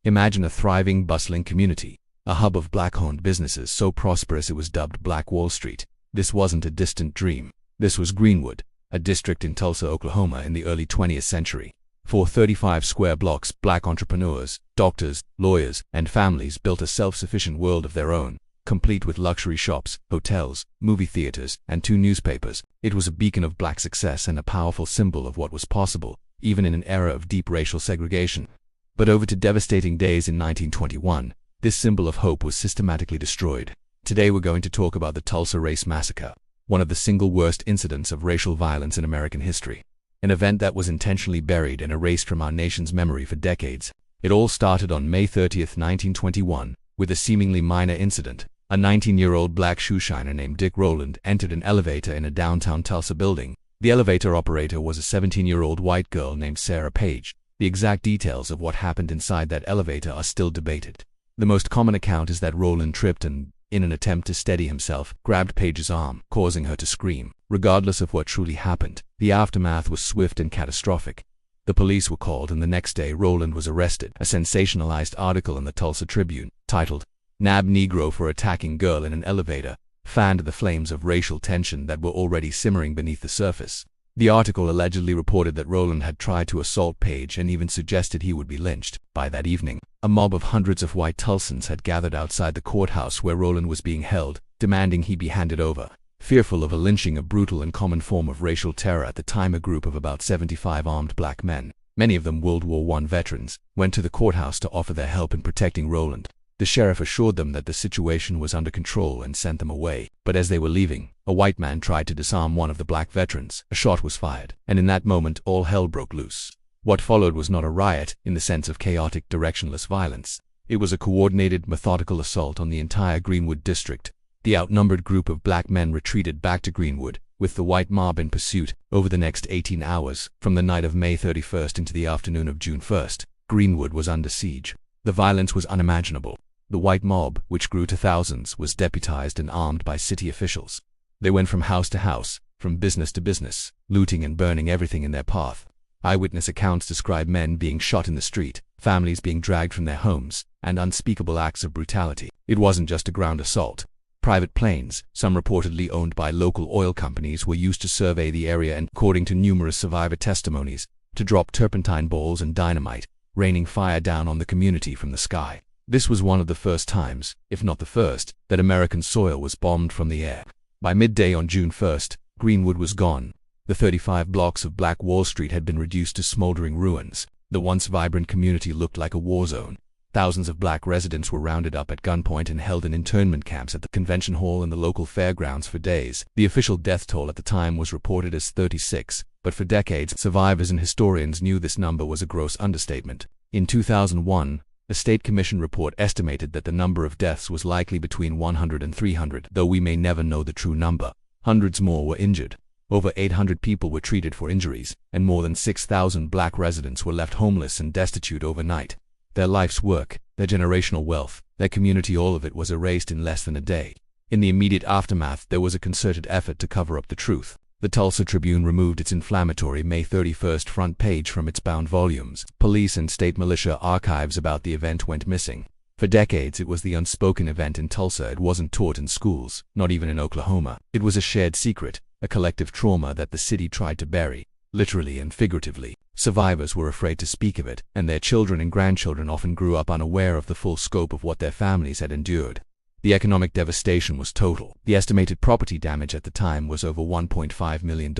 Imagine a thriving, bustling community, a hub of black-owned businesses so prosperous it was dubbed Black Wall Street. This wasn't a distant dream. This was Greenwood, a district in Tulsa, Oklahoma in the early 20th century. For 35 square blocks, black entrepreneurs, doctors, lawyers, and families built a self-sufficient world of their own, complete with luxury shops, hotels, movie theaters, and 2 newspapers. It was a beacon of black success and a powerful symbol of what was possible, even in an era of deep racial segregation. But over to devastating days in 1921, this symbol of hope was systematically destroyed. Today we're going to talk about the Tulsa Race Massacre, one of the single worst incidents of racial violence in American history. An event that was intentionally buried and erased from our nation's memory for decades. It all started on May 30th, 1921, with a seemingly minor incident. A 19-year-old black shoeshiner named Dick Rowland entered an elevator in a downtown Tulsa building. The elevator operator was a 17-year-old white girl named Sarah Page. The exact details of what happened inside that elevator are still debated. The most common account is that Rowland tripped and, in an attempt to steady himself, grabbed Page's arm, causing her to scream. Regardless of what truly happened, the aftermath was swift and catastrophic. The police were called, and the next day Rowland was arrested. A sensationalized article in the Tulsa Tribune, titled, "Nab Negro for Attacking Girl in an Elevator," fanned the flames of racial tension that were already simmering beneath the surface. The article allegedly reported that Rowland had tried to assault Page and even suggested he would be lynched. By that evening, a mob of hundreds of white Tulsans had gathered outside the courthouse where Rowland was being held, demanding he be handed over. Fearful of a lynching, a brutal and common form of racial terror at the time, a group of about 75 armed black men, many of them World War I veterans, went to the courthouse to offer their help in protecting Rowland. The sheriff assured them that the situation was under control and sent them away. But as they were leaving, a white man tried to disarm one of the black veterans. A shot was fired, and in that moment all hell broke loose. What followed was not a riot in the sense of chaotic, directionless violence. It was a coordinated, methodical assault on the entire Greenwood district. The outnumbered group of black men retreated back to Greenwood, with the white mob in pursuit. Over the next 18 hours, from the night of May 31st into the afternoon of June 1st, Greenwood was under siege. The violence was unimaginable. The white mob, which grew to thousands, was deputized and armed by city officials. They went from house to house, from business to business, looting and burning everything in their path. Eyewitness accounts describe men being shot in the street, families being dragged from their homes, and unspeakable acts of brutality. It wasn't just a ground assault. Private planes, some reportedly owned by local oil companies, were used to survey the area and, according to numerous survivor testimonies, to drop turpentine balls and dynamite, raining fire down on the community from the sky. This was one of the first times, if not the first, that American soil was bombed from the air. By midday on June 1st, Greenwood was gone. The 35 blocks of Black Wall Street had been reduced to smoldering ruins. The once vibrant community looked like a war zone. Thousands of black residents were rounded up at gunpoint and held in internment camps at the convention hall and the local fairgrounds for days. The official death toll at the time was reported as 36, but for decades, survivors and historians knew this number was a gross understatement. In 2001, a state commission report estimated that the number of deaths was likely between 100 and 300, though we may never know the true number. Hundreds more were injured. Over 800 people were treated for injuries, and more than 6,000 black residents were left homeless and destitute overnight. Their life's work, their generational wealth, their community, all of it was erased in less than a day. In the immediate aftermath, there was a concerted effort to cover up the truth. The Tulsa Tribune removed its inflammatory May 31st front page from its bound volumes. Police and state militia archives about the event went missing. For decades, it was the unspoken event in Tulsa. It wasn't taught in schools, not even in Oklahoma. It was a shared secret, a collective trauma that the city tried to bury, literally and figuratively. Survivors were afraid to speak of it, and their children and grandchildren often grew up unaware of the full scope of what their families had endured. The economic devastation was total. The estimated property damage at the time was over $1.5 million,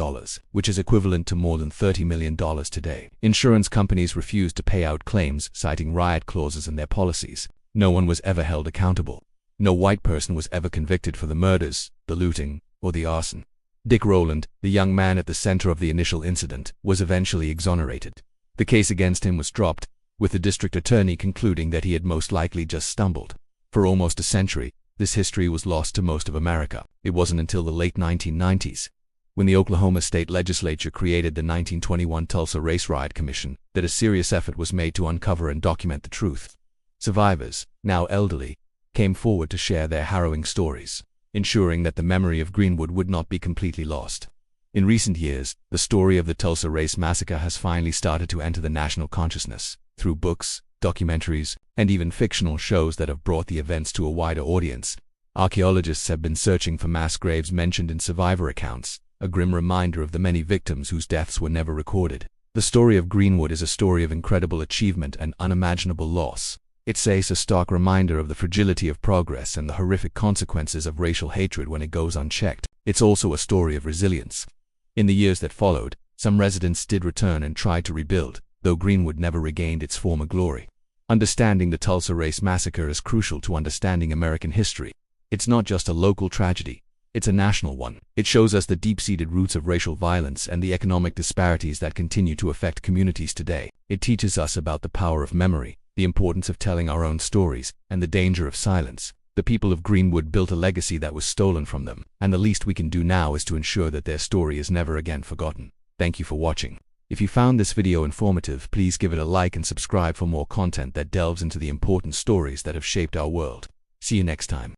which is equivalent to more than $30 million today. Insurance companies refused to pay out claims, citing riot clauses in their policies. No one was ever held accountable. No white person was ever convicted for the murders, the looting, or the arson. Dick Rowland, the young man at the center of the initial incident, was eventually exonerated. The case against him was dropped, with the district attorney concluding that he had most likely just stumbled. For almost a century, this history was lost to most of America. It wasn't until the late 1990s, when the Oklahoma State Legislature created the 1921 Tulsa Race Riot Commission, that a serious effort was made to uncover and document the truth. Survivors, now elderly, came forward to share their harrowing stories, ensuring that the memory of Greenwood would not be completely lost. In recent years, the story of the Tulsa Race Massacre has finally started to enter the national consciousness through books, documentaries, and even fictional shows that have brought the events to a wider audience. Archaeologists have been searching for mass graves mentioned in survivor accounts, a grim reminder of the many victims whose deaths were never recorded. The story of Greenwood is a story of incredible achievement and unimaginable loss. It's a stark reminder of the fragility of progress and the horrific consequences of racial hatred when it goes unchecked. It's also a story of resilience. In the years that followed, some residents did return and tried to rebuild, though Greenwood never regained its former glory. Understanding the Tulsa Race Massacre is crucial to understanding American history. It's not just a local tragedy, it's a national one. It shows us the deep-seated roots of racial violence and the economic disparities that continue to affect communities today. It teaches us about the power of memory, the importance of telling our own stories, and the danger of silence. The people of Greenwood built a legacy that was stolen from them, and the least we can do now is to ensure that their story is never again forgotten. Thank you for watching. If you found this video informative, please give it a like and subscribe for more content that delves into the important stories that have shaped our world. See you next time.